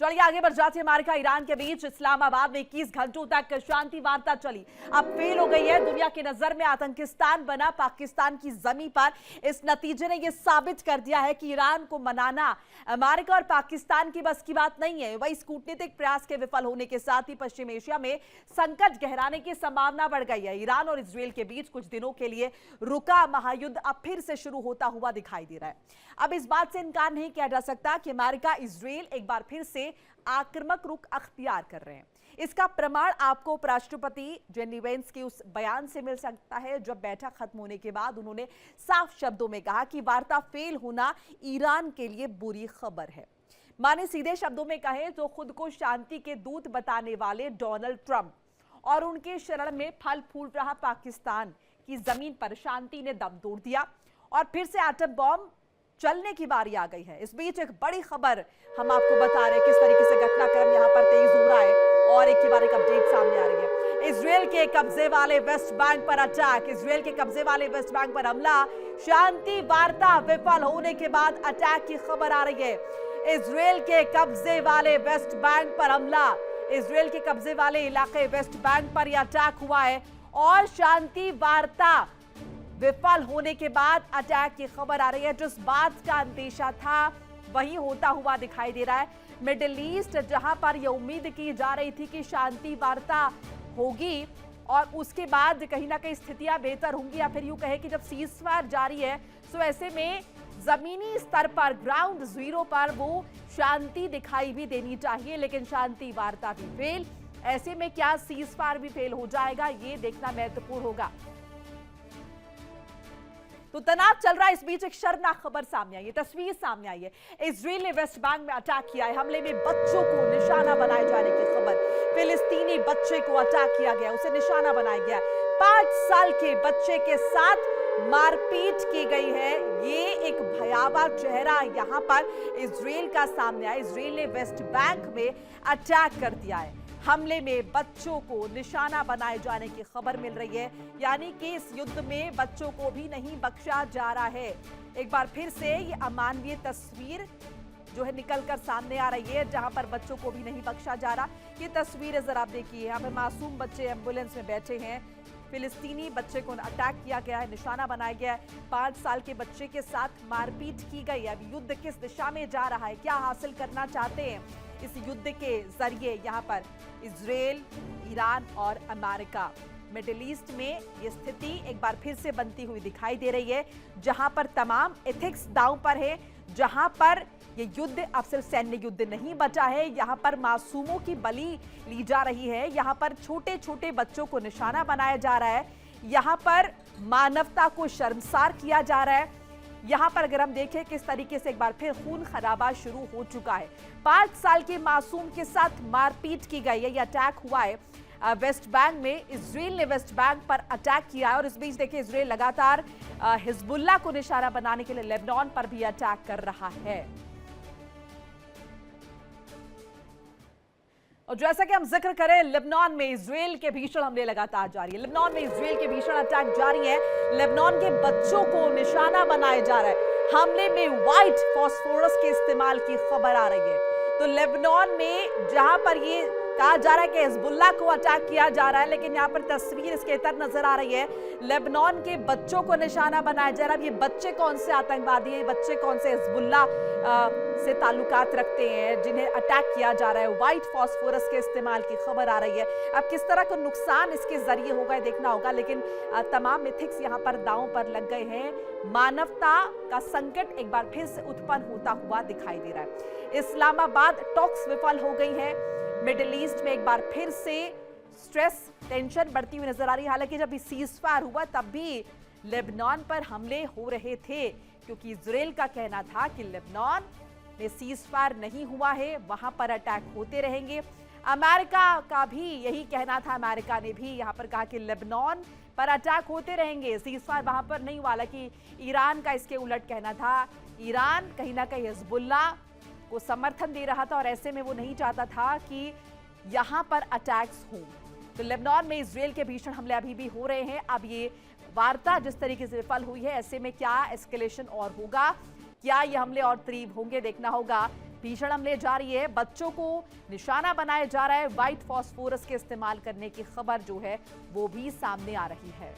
चलिए आगे बढ़ जाते हैं। अमेरिका ईरान के बीच इस्लामाबाद में 21 घंटों तक शांति वार्ता चली, अब फेल हो गई है। दुनिया की नजर में आतंकिस्तान बना पाकिस्तान की जमीन पर। इस नतीजे ने यह साबित कर दिया है कि ईरान को मनाना अमेरिका और पाकिस्तान की बस की बात नहीं है। वही कूटनीतिक प्रयास के विफल होने के साथ ही पश्चिम एशिया में संकट गहराने की संभावना बढ़ गई है। ईरान और इजरायल के बीच कुछ दिनों के लिए रुका महायुद्ध अब फिर से शुरू होता हुआ दिखाई दे रहा है। अब इस बात से इनकार नहीं किया जा सकता कि अमेरिका इजरायल एक बार फिर से आक्रामक रुख अख्तियार कर रहे हैं। इसका प्रमाण आपको उपराष्ट्रपति जेडी वेंस के उस बयान से मिल सकता है जब बैठक खत्म होने के बाद उन्होंने साफ शब्दों में कहा कि वार्ता फेल होना ईरान के लिए बुरी खबर है। माने सीधे शब्दों में कहें तो खुद को शांति के दूत बताने वाले डोनाल्ड ट्रंप और उनके शरण में फल फूल रहा पाकिस्तान की जमीन पर शांति ने दम तोड़ दिया और फिर से एटम बॉम्ब चलने की बारी आ गई है। इस बीच एक बड़ी खबर हम आपको बता रहे हैं किस तरीके से घटनाक्रम यहां पर तेज हो रहा है और एक के बाद एक अपडेट सामने आ रही है। इजरायल के कब्जे वाले वेस्ट बैंक पर अटैक, इजरायल के कब्जे वाले वेस्ट बैंक पर हमला, शांति वार्ता विफल होने के बाद अटैक की खबर आ रही है। इजरायल के कब्जे वाले वेस्ट बैंक पर हमला, इजरायल के कब्जे वाले इलाके वेस्ट बैंक पर यह अटैक हुआ है और शांति वार्ता विफल होने के बाद अटैक की खबर आ रही है। जिस बात का अंदेशा था वही होता हुआ दिखाई दे रहा है। मिडिल ईस्ट जहां पर यह उम्मीद की जा रही थी कि शांति वार्ता होगी और उसके बाद कहीं ना कहीं स्थितियां बेहतर होंगी, या फिर यूं कहे कि जब सीजफायर जारी है तो ऐसे में जमीनी स्तर पर ग्राउंड जीरो पर वो शांति दिखाई भी देनी चाहिए, लेकिन शांति वार्ता भी फेल। ऐसे में क्या सीजफायर भी फेल हो जाएगा, ये देखना महत्वपूर्ण होगा। तो तनाव चल रहा है। इस बीच एक शर्मनाक खबर सामने आई है, तस्वीर सामने आई है। इजरायल ने वेस्ट बैंक में अटैक किया है। हमले में बच्चों को निशाना बनाए जाने की खबर। फिलिस्तीनी बच्चे को अटैक किया गया, उसे निशाना बनाया गया। 5 साल के बच्चे के साथ मारपीट की गई है। ये एक भयावह चेहरा यहां पर इजरायल का सामने आया। इजरायल ने वेस्ट बैंक में अटैक कर दिया है। हमले में बच्चों को निशाना बनाए जाने की खबर मिल रही है, यानी कि इस युद्ध में बच्चों को भी नहीं बख्शा जा रहा है। एक बार फिर से ये अमानवीय तस्वीर जो है निकलकर सामने आ रही है, जहां पर बच्चों को भी नहीं बख्शा जा रहा। ये तस्वीरें जरा आप देखिए, यहाँ पे मासूम बच्चे एम्बुलेंस में बैठे हैं। फिलिस्तीनी बच्चे को अटैक किया गया है, निशाना बनाया गया है। 5 साल के बच्चे के साथ मारपीट की गई है। अब युद्ध किस दिशा में जा रहा है, क्या हासिल करना चाहते हैं इस युद्ध के जरिए यहाँ पर इजरायल, ईरान और अमेरिका। मिडिल ईस्ट में ये स्थिति एक बार फिर से बनती हुई दिखाई दे रही है, जहां पर तमाम एथिक्स दांव पर है, जहां पर ये युद्ध अब सिर्फ सैन्य युद्ध नहीं बचा है, यहाँ पर मासूमों की बलि ली जा रही है, यहाँ पर छोटे छोटे बच्चों को निशाना बनाया जा रहा है, यहाँ पर मानवता को शर्मसार किया जा रहा है। यहाँ पर अगर हम देखें किस तरीके से एक बार फिर खून खराबा शुरू हो चुका है। 5 साल के मासूम के साथ मारपीट की गई है। यह अटैक हुआ है वेस्ट बैंक में। इजरायल ने वेस्ट बैंक पर अटैक किया है और इस बीच देखिए इजरायल लगातार हिजबुल्लाह को निशाना बनाने के लिए लेबनान पर भी अटैक कर रहा है। और जैसा कि हम जिक्र करें, लेबनान में इजरायल के भीषण हमले लगातार जारी है। लेबनान में इजरायल के भीषण अटैक जारी है। लेबनान के बच्चों को निशाना बनाया जा रहा है। हमले में व्हाइट फास्फोरस के इस्तेमाल की खबर आ रही है। तो लेबनान में जहां पर ये कहा जा रहा है कि हिजबुल्लाह को अटैक किया जा रहा है, लेकिन यहाँ पर तस्वीर इसके इतर नजर आ रही है। लेबनान के बच्चों को निशाना बनाया जा रहा है। ये बच्चे कौन से आतंकवादी हैं, बच्चे कौन से हिजबुल्लाह से ताल्लुकात रखते हैं जिन्हें अटैक किया जा रहा है। व्हाइट फास्फोरस के इस्तेमाल की खबर आ रही है। अब किस तरह का नुकसान इसके जरिए होगा देखना होगा, लेकिन तमाम एथिक्स यहाँ पर दांव पर लग गए हैं। मानवता का संकट एक बार फिर से उत्पन्न होता हुआ दिखाई दे रहा है। इस्लामाबाद टॉक्स विफल हो गई है। मिडिल ईस्ट में एक बार फिर से स्ट्रेस, टेंशन बढ़ती हुई नजर आ रही है। हालांकि जब सीजफायर हुआ तब भी लेबनान पर हमले हो रहे थे, क्योंकि इजरायल का कहना था कि लेबनान में सीजफायर नहीं हुआ है, वहां पर अटैक होते रहेंगे। अमेरिका का भी यही कहना था। अमेरिका ने भी यहां पर कहा कि लेबनान पर अटैक होते रहेंगे, सीजफायर वहां पर नहीं हुआ। हालांकि ईरान का इसके उलट कहना था। ईरान कहीं ना कहीं हिजबुल्लाह को समर्थन दे रहा था और ऐसे में वो नहीं चाहता था कि यहां पर अटैक्स हों। तो लेबनान में इजरायल के भीषण हमले अभी भी हो रहे हैं। अब ये वार्ता जिस तरीके से विफल हुई है, ऐसे में क्या एस्केलेशन और होगा, क्या ये हमले और तीव्र होंगे, देखना होगा। भीषण हमले जारी है, बच्चों को निशाना बनाया जा रहा है। व्हाइट फास्फोरस के इस्तेमाल करने की खबर जो है वो भी सामने आ रही है।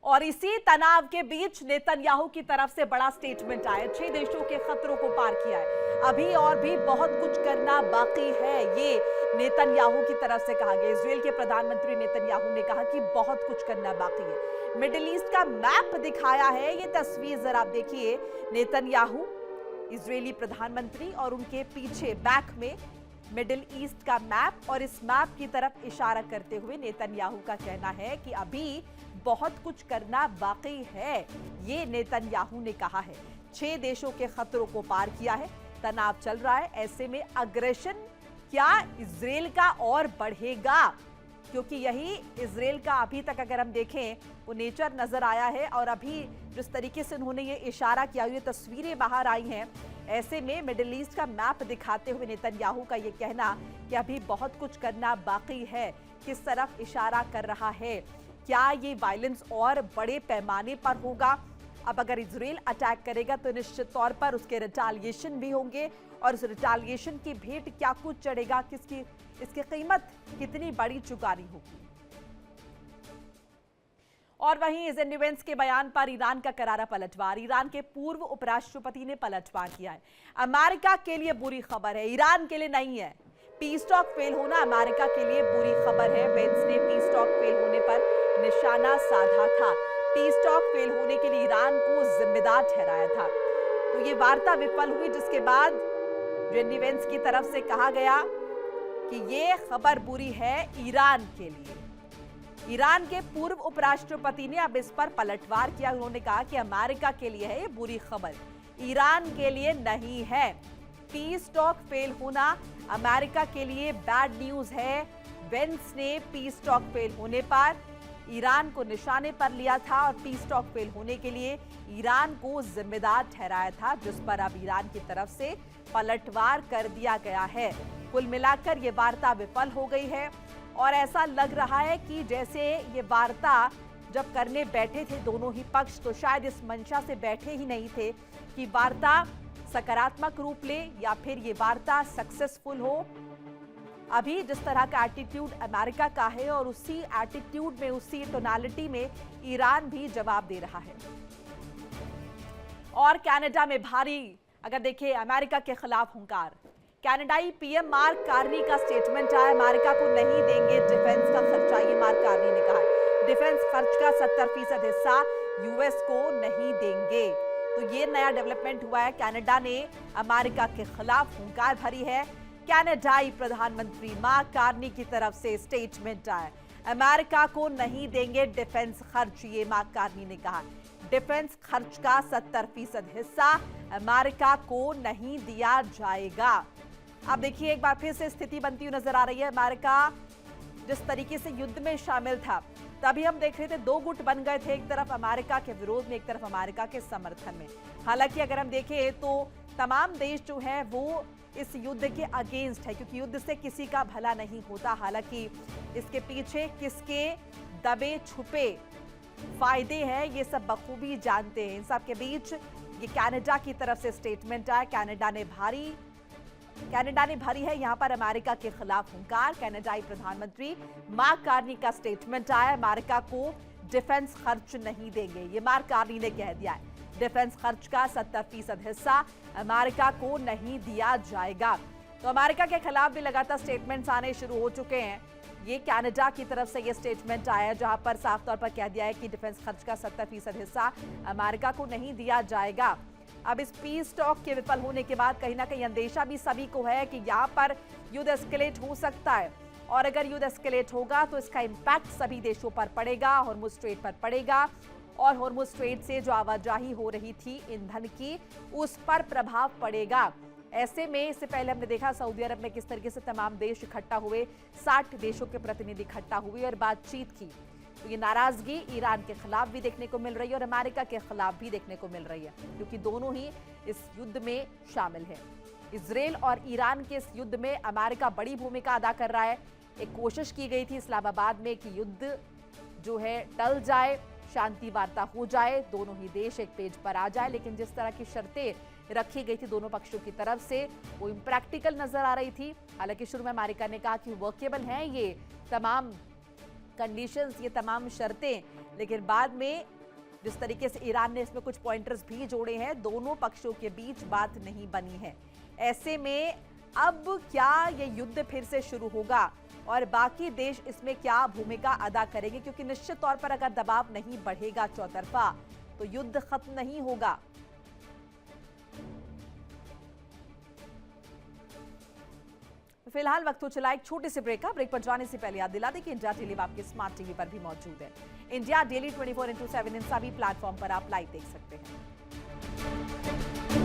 और इसी तनाव के बीच नेतन्याहू की तरफ से बड़ा स्टेटमेंट आया। 6 देशों के खतरों को पार किया है, अभी और भी बहुत कुछ करना बाकी है, ये नेतन्याहू की तरफ से कहा गया। इजराइल के प्रधानमंत्री नेतन्याहू ने कहा कि बहुत कुछ करना बाकी है। मिडिल ईस्ट का मैप दिखाया है, ये तस्वीर जरा आप देखिए। नेतन्याहू इजरायली प्रधानमंत्री और उनके पीछे बैक में मिडिल ईस्ट का मैप, और इस मैप की तरफ इशारा करते हुए नेतन्याहू का कहना है कि अभी बहुत कुछ करना बाकी है, ये नेतन्याहू ने कहा है। 6 देशों के खतरों को पार किया है, तनाव चल रहा है, ऐसे में अग्रेशन क्या इजराइल का और बढ़ेगा, क्योंकि यही इजराइल का अभी तक अगर हम देखें वो नेचर नजर आया है। और अभी जिस तरीके से उन्होंने ये इशारा किया, ये तस्वीरें बाहर आई हैं, ऐसे में मिडिल ईस्ट का मैप दिखाते हुए नेतन्याहू का ये कहना कि अभी बहुत कुछ करना बाकी है, किस तरफ इशारा कर रहा है। क्या ये वायलेंस और बड़े पैमाने पर होगा? अब अगर इजराइल अटैक करेगा तो निश्चित तौर पर उसके रिटालिएशन भी होंगे, और उस रिटालिएशन की भेंट क्या कुछ चढ़ेगा, किसकी इसकी कीमत कितनी बड़ी चुकानी होगी। और वहीं इस डिफेंस के बयान पर ईरान का करारा पलटवार। ईरान के पूर्व उपराष्ट्रपति ने पलटवार किया है। अमेरिका के लिए बुरी खबर है, ईरान के लिए नहीं है। पीस टॉक फेल होना अमेरिका के लिए बुरी खबर है। वेंस ने पीस टॉक फेल होने पर निशाना साधा था। पीस टॉक फेल होने के लिए ईरान को जिम्मेदार ठहराया था। तो ये वार्ता विफल हुई, जिसके बाद जेडी वेंस की तरफ से कहा गया कि ये खबर बुरी है ईरान के लिए। ईरान के पूर्व उपराष्ट्रपति ने अब इस पर पलटवार किया। उन्होंने कहा कि अमेरिका के लिए है ये बुरी खबर, ईरान के लिए नहीं है। पीस टॉक फेल होना अमेरिका के लिए बैड न्यूज है। वेंस ने पीस टॉक फेल होने पर ईरान को निशाने पर लिया था और पीस टॉक फेल होने के लिए ईरान को जिम्मेदार ठहराया था, जिस पर अब ईरान की तरफ से पलटवार कर दिया गया है। कुल मिलाकर ये वार्ता विफल हो गई है, और ऐसा लग रहा है कि जैसे ये वार्ता जब करने बैठे थे दोनों ही पक्ष, तो शायद इस मंशा से बैठे ही नहीं थे कि वार्ता सकारात्मक रूप ले या फिर ये वार्ता सक्सेसफुल हो। अभी जिस तरह का एटीट्यूड अमेरिका का है, और उसी एटीट्यूड में, उसी टोनालिटी में ईरान भी जवाब दे रहा है। और कनाडा में भारी, अगर देखिए अमेरिका के खिलाफ हुंकार। कनाडाई पीएम मार्क कार्नी का स्टेटमेंट आया, अमेरिका को नहीं देंगे डिफेंस का खर्चा, ये मार्क कार्नी ने कहा है। डिफेंस खर्च का 70% हिस्सा यूएस को नहीं देंगे। तो ये नया डेवलपमेंट हुआ है। कनाडा ने अमेरिका के खिलाफ हुंकार भरी है। कनाडाई प्रधानमंत्री मार्क कार्नी की तरफ से स्टेटमेंट आया, अमेरिका को नहीं देंगे डिफेंस खर्च, ये मार्क कार्नी ने कहा। डिफेंस खर्च का 70% हिस्सा अमेरिका को नहीं दिया जाएगा। अब देखिए एक बार फिर से स्थिति बनती हुई नजर आ रही है। अमेरिका जिस तरीके से युद्ध में शामिल था, तभी हम देख रहे थे दो गुट बन गए थे, एक तरफ अमेरिका के विरोध में, एक तरफ अमेरिका के समर्थन में। हालांकि अगर हम देखें तो तमाम देश जो है वो इस युद्ध के अगेंस्ट है, क्योंकि युद्ध से किसी का भला नहीं होता। हालांकि इसके पीछे किसके दबे छुपे फायदे हैं ये सब बखूबी जानते हैं। इन सब के बीच ये कनाडा की तरफ से स्टेटमेंट आया। कनाडा ने भरी है यहां पर अमेरिका के खिलाफ हुंकार। कनाडाई प्रधानमंत्री मार्क कार्नी का स्टेटमेंट आया, अमेरिका को डिफेंस खर्च नहीं देंगे, ये मार्क कार्नी ने कह दिया है। डिफेंस खर्च का 70% हिस्सा अमेरिका को नहीं दिया जाएगा। तो अमेरिका के खिलाफ भी लगातार स्टेटमेंट्स आने शुरू हो चुके हैं। ये कनाडा की तरफ से ये स्टेटमेंट आया है, जहां पर साफ तौर पर कह दिया है कि डिफेंस खर्च का 70% हिस्सा अमेरिका को नहीं दिया जाएगा। अब इस पीस टॉक के विफल होने के बाद कहीं ना कहीं अंदेशा भी सभी को है कि यहाँ पर युद्ध एस्केलेट हो सकता है, और अगर युद्ध एस्केलेट होगा तो इसका इम्पैक्ट सभी देशों पर पड़ेगा, हॉर्मुज स्ट्रेट पर पड़ेगा, और हॉर्मुज स्ट्रेट से जो आवाजाही हो रही थी ईंधन की, उस पर प्रभाव पड़ेगा। ऐसे में इससे पहले हमने देखा सऊदी अरब में किस तरीके से तमाम देश इकट्ठा हुए, 60 देशों के प्रतिनिधि इकट्ठा हुए और बातचीत की। तो ये नाराजगी ईरान के खिलाफ भी देखने को मिल रही है और अमेरिका के खिलाफ भी देखने को मिल रही है, क्योंकि दोनों ही इस युद्ध में शामिल है। इजराइल और ईरान के इस युद्ध में अमेरिका बड़ी भूमिका अदा कर रहा है। एक कोशिश की गई थी इस्लामाबाद में कि युद्ध जो है टल जाए, शांति वार्ता हो जाए, दोनों ही देश एक पेज पर आ जाए, लेकिन जिस तरह की शर्तें रखी गई थी दोनों पक्षों की तरफ से, वो इम्प्रैक्टिकल नजर आ रही थी। हालांकि शुरू में अमेरिका ने कहा कि वर्केबल हैं ये तमाम कंडीशंस, ये तमाम शर्तें, लेकिन बाद में जिस तरीके से ईरान ने इसमें कुछ पॉइंटर्स भी जोड़े हैं, दोनों पक्षों के बीच बात नहीं बनी है। ऐसे में अब क्या ये युद्ध फिर से शुरू होगा और बाकी देश इसमें क्या भूमिका अदा करेंगे, क्योंकि निश्चित तौर पर अगर दबाव नहीं बढ़ेगा चौतरफा तो युद्ध खत्म नहीं होगा। फिलहाल वक्त हो चला एक छोटे से ब्रेक का। ब्रेक पर जाने से पहले याद दिला दें कि इंडिया डेली आपके स्मार्ट टीवी पर भी मौजूद है। इंडिया डेली 24/7 इन सभी प्लेटफॉर्म पर आप लाइव देख सकते हैं।